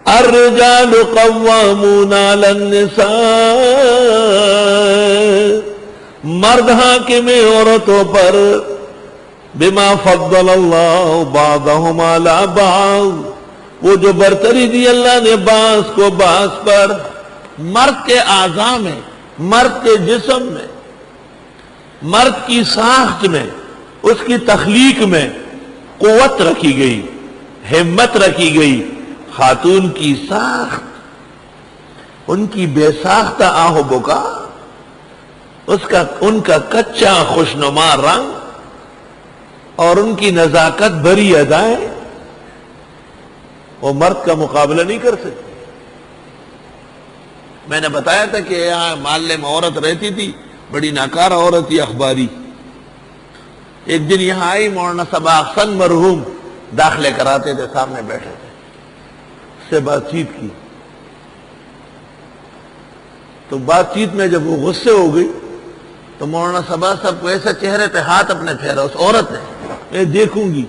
الرجال قوامون علی النساء، مرد حاکم ہیں عورتوں پر، بما فضل اللہ بعضهم علی بعض، وہ جو برتری دی اللہ نے بعض کو بعض پر۔ مرد کے اعضاء میں، مرد کے جسم میں، مرد کی ساخت میں، اس کی تخلیق میں قوت رکھی گئی، ہمت رکھی گئی۔ خاتون کی ساخت، ان کی بے ساختہ آہ و بکا، ان کا کچا خوشنما رنگ اور ان کی نزاکت بھری ادائیں، وہ مرد کا مقابلہ نہیں کر سکتی۔ میں نے بتایا تھا کہ یہاں محلے میں عورت رہتی تھی، بڑی ناکارہ عورت تھی، اخباری۔ ایک دن یہاں آئی، مولانا صبا احسن مرحوم داخلے کراتے تھے، سامنے بیٹھے تھے، اس سے بات چیت کی۔ تو بات چیت میں جب وہ غصے ہو گئی تو مولانا صبا صاحب کو ایسا چہرے پہ ہاتھ اپنے پھیرا اس عورت نے، میں دیکھوں گی۔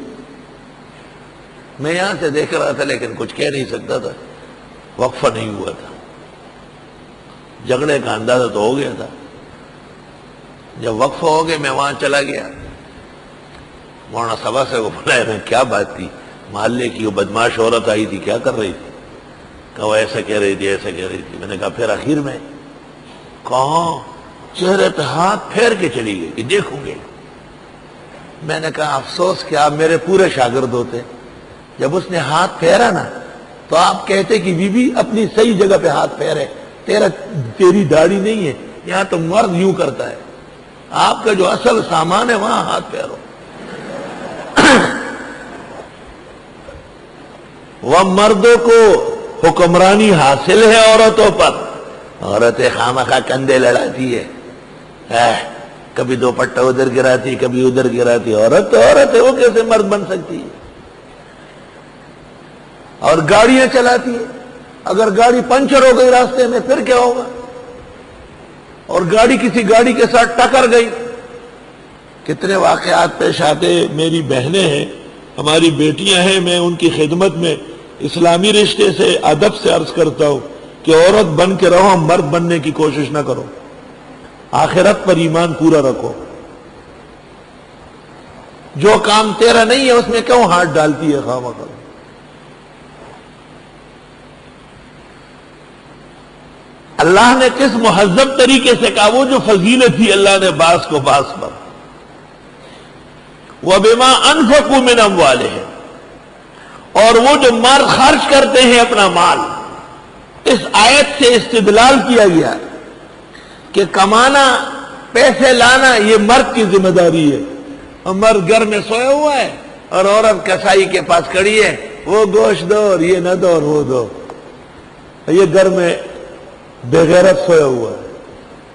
میں یہاں سے دیکھ رہا تھا لیکن کچھ کہہ نہیں سکتا تھا، وقفہ نہیں ہوا تھا۔ جھگڑے کا اندازہ تو ہو گیا تھا۔ جب وقفہ ہو گیا میں وہاں چلا گیا، مولانا صبا سے کو بلایا، میں کیا بات تھی؟ محلے کی وہ بدماش عورت آئی تھی، کیا کر رہی تھی؟ کہا وہ ایسا کہہ رہی تھی، ایسا کہہ رہی تھی۔ میں نے کہا پھر آخر میں کہاں؟ چہرے پہ ہاتھ پھیر کے چلی گئی کہ دیکھوں گے۔ میں نے کہا افسوس کہ آپ میرے پورے شاگرد ہوتے، جب اس نے ہاتھ پھیرا نا تو آپ کہتے کہ بی بی اپنی صحیح جگہ پہ ہاتھ پھیرے، تیری داڑھی نہیں ہے، یہاں تو مرد یوں کرتا ہے، آپ کا جو اصل سامان ہے وہاں ہاتھ پھیرو۔ وہ مردوں کو حکمرانی حاصل ہے عورتوں پر، عورتیں خامخواہ کندھے لڑاتی ہے، کبھی دوپٹہ ادھر گراتی، کبھی ادھر گراتی۔ عورت تو عورت ہے، وہ کیسے مرد بن سکتی ہے؟ اور گاڑیاں چلاتی ہے، اگر گاڑی پنچر ہو گئی راستے میں پھر کیا ہوگا؟ اور گاڑی کسی گاڑی کے ساتھ ٹکر گئی، کتنے واقعات پیش آتے۔ میری بہنیں ہیں، ہماری بیٹیاں ہیں، میں ان کی خدمت میں اسلامی رشتے سے ادب سے عرض کرتا ہوں کہ عورت بن کے رہو، مرد بننے کی کوشش نہ کرو، آخرت پر ایمان پورا رکھو۔ جو کام تیرا نہیں ہے اس میں کیوں ہاتھ ڈالتی ہے خامخواہ؟ اللہ نے کس مہذب طریقے سے کہا، وہ جو فضیلت تھی اللہ نے بعض کو بعض پر۔ وَبِمَا أَنفَقُوا مِنْ أَمْوَالِهِمْ، اور وہ جو مرد خرچ کرتے ہیں اپنا مال۔ اس آیت سے استدلال کیا گیا کہ کمانا، پیسے لانا یہ مرد کی ذمہ داری ہے، اور مرد گھر میں سویا ہوا ہے اور عورت کسائی کے پاس کھڑی ہے، وہ گوشت دو اور یہ نہ دو اور وہ دو، یہ گھر میں بے غیرت سویا ہوا ہے۔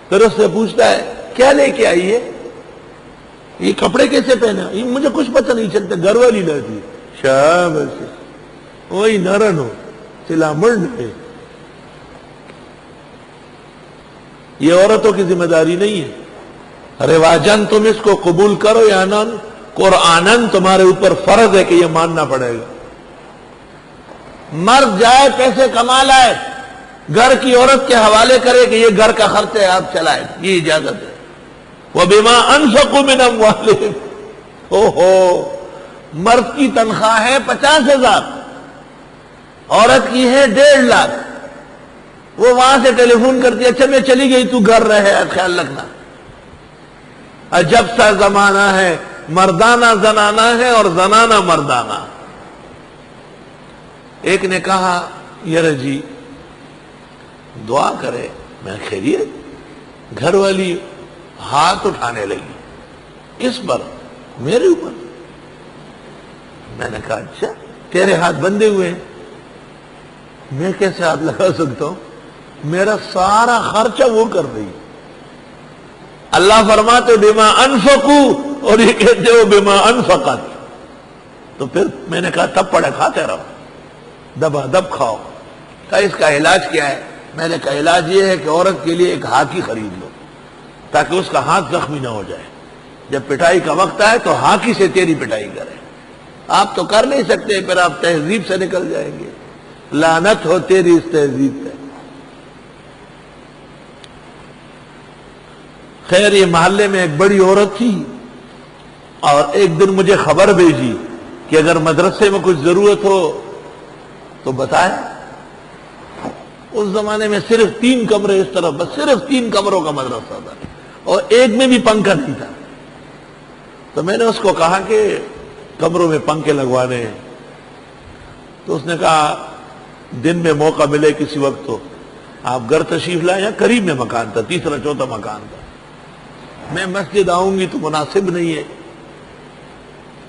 پھر اس سے پوچھتا ہے کیا لے کے آئی ہے، یہ کپڑے کیسے پہنا؟ یہ مجھے کچھ پتہ نہیں چلتا، گھر والی لاتی ہے۔ شاباش، وہی نرن ہو سلا مرن ہے۔ یہ عورتوں کی ذمہ داری نہیں ہے، رواجن تم اس کو قبول کرو یا نہ، قرآنن تمہارے اوپر فرض ہے کہ یہ ماننا پڑے گا۔ مرد جائے پیسے کما لائے، گھر کی عورت کے حوالے کرے کہ یہ گھر کا خرچ ہے آپ چلائیں، یہ اجازت ہے۔ وَبِمَا أَنفَقُوا مِنْ أَمْوَالِهِمْ، مرد کی تنخواہ ہے 50,000، عورت کی ہے 1.5 لاکھ، وہ وہاں سے ٹیلی فون کرتی ہے، اچھا میں چلی گئی تو گھر رہے، خیال رکھنا۔ عجب سا زمانہ ہے، مردانہ زنانہ ہے اور زنانہ مردانہ۔ ایک نے کہا یار جی دعا کرے، میں خیریت؟ گھر والی ہاتھ اٹھانے لگی، کس پر؟ میرے اوپر۔ میں نے کہا اچھا تیرے ہاتھ بندے ہوئے ہیں، میں کیسے ہاتھ لگا سکتا ہوں؟ میرا سارا خرچہ وہ کر رہی ہے۔ اللہ فرماتے بما انفقوا، اور یہ کہتے ہو بما انفقت۔ تو پھر میں نے کہا تب پڑے کھاتے رہو، دبا دب کھاؤ۔ کہا اس کا علاج کیا ہے؟ میں نے کہا علاج یہ ہے کہ عورت کے لیے ایک ہاکی خرید لو تاکہ اس کا ہاتھ زخمی نہ ہو جائے، جب پٹائی کا وقت آئے تو ہاکی سے تیری پٹائی کرے۔ آپ تو کر نہیں سکتے، پھر آپ تہذیب سے نکل جائیں گے۔ لعنت ہو تیری اس تہذیب پہ۔ خیر یہ محلے میں ایک بڑی عورت تھی، اور ایک دن مجھے خبر بھیجی کہ اگر مدرسے میں کچھ ضرورت ہو تو بتائے۔ اس زمانے میں صرف 3 کمرے اس طرف، بس صرف 3 کمروں کا مدرسہ تھا، اور ایک میں بھی پنکھا نہیں تھا۔ تو میں نے اس کو کہا کہ کمروں میں پنکھے لگوانے ہیں، تو اس نے کہا دن میں موقع ملے کسی وقت تو آپ گھر تشریف لائیں، یا قریب میں مکان تھا، 3 4 مکان تھا، میں مسجد آؤں گی تو مناسب نہیں ہے،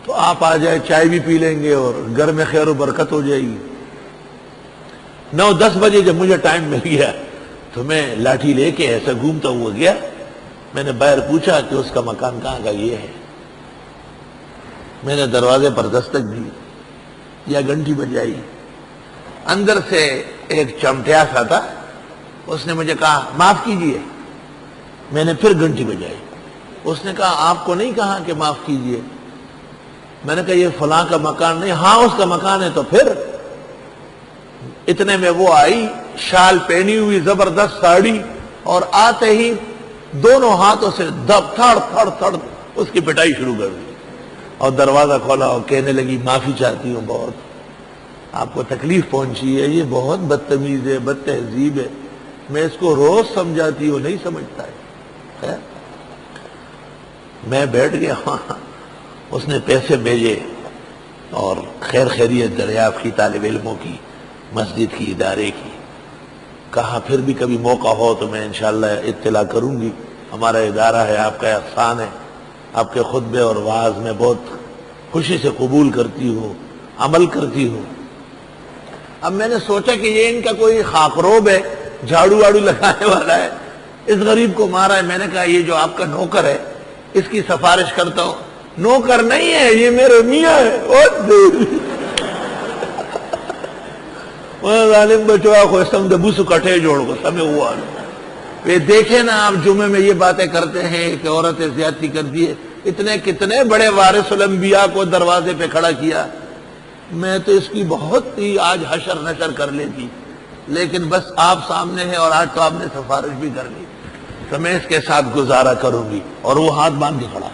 تو آپ آ جائے، چائے بھی پی لیں گے اور گھر میں خیر و برکت ہو جائے گی۔ 9 10 بجے جب مجھے ٹائم مل گیا تو میں لاٹھی لے کے ایسا گھومتا ہوا گیا، میں نے باہر پوچھا کہ اس کا مکان کہاں کا؟ یہ ہے۔ میں نے دروازے پر دستک دی یا گھنٹی بجائی، اندر سے ایک چمٹیا سا تھا، اس نے مجھے کہا معاف کیجئے۔ میں نے پھر گھنٹی بجائی، اس نے کہا آپ کو نہیں کہا کہ معاف کیجئے؟ میں نے کہا یہ فلاں کا مکان نہیں۔ ہاں اس کا مکان ہے۔ تو پھر اتنے میں وہ آئی، شال پہنی ہوئی، زبردست ساڑی، اور آتے ہی دونوں ہاتھوں سے دب تھڑ تھڑ تھڑ اس کی پٹائی شروع کر دی، اور دروازہ کھولا اور کہنے لگی معافی چاہتی ہوں، بہت آپ کو تکلیف پہنچی ہے، یہ بہت بدتمیز ہے، بد تہذیب ہے، میں اس کو روز سمجھاتی ہوں، نہیں سمجھتا ہے۔ خیر میں بیٹھ گیا وہاں، اس نے پیسے بھیجے اور خیر خیریت دریافت کی، طالب علموں کی، مسجد کی، ادارے کی۔ کہا پھر بھی کبھی موقع ہو تو میں انشاءاللہ اطلاع کروں گی، ہمارا ادارہ ہے، آپ کا احسان ہے، آپ کے خطبے اور وعظ میں بہت خوشی سے قبول کرتی ہوں، عمل کرتی ہوں۔ اب میں نے سوچا کہ یہ ان کا کوئی خاکروب ہے، جھاڑو واڑو لگانے والا ہے، اس غریب کو مارا ہے۔ میں نے کہا یہ جو آپ کا نوکر ہے اس کی سفارش کرتا ہوں۔ نوکر نہیں ہے، یہ میرے میاں ہے۔ ظالم بچوا کو سمجھ بوسو کٹھے جوڑ کو سمے ہوا۔ یہ دیکھیں نا آپ جمعے میں یہ باتیں کرتے ہیں کہ عورتیں زیادتی کرتی ہے، اتنے کتنے بڑے وارث الانبیاء کو دروازے پہ کھڑا کیا۔ میں تو اس کی بہت ہی آج حشر نشر کر لیتی، لیکن بس آپ سامنے ہیں اور آج تو آپ نے سفارش بھی کر لی، تو میں اس کے ساتھ گزارا کروں گی۔ اور وہ ہاتھ باندھ کے کھڑا،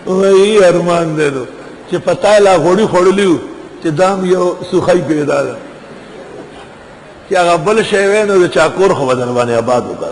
وہی ارمان دے دو کہ پتہ ہے لا گھوڑی کھوڑ لیو کہ دام یہ سخائی پیدا ہے کہ اگر بل شیوے نو چاکور خو بدن بانے آباد ہوگا۔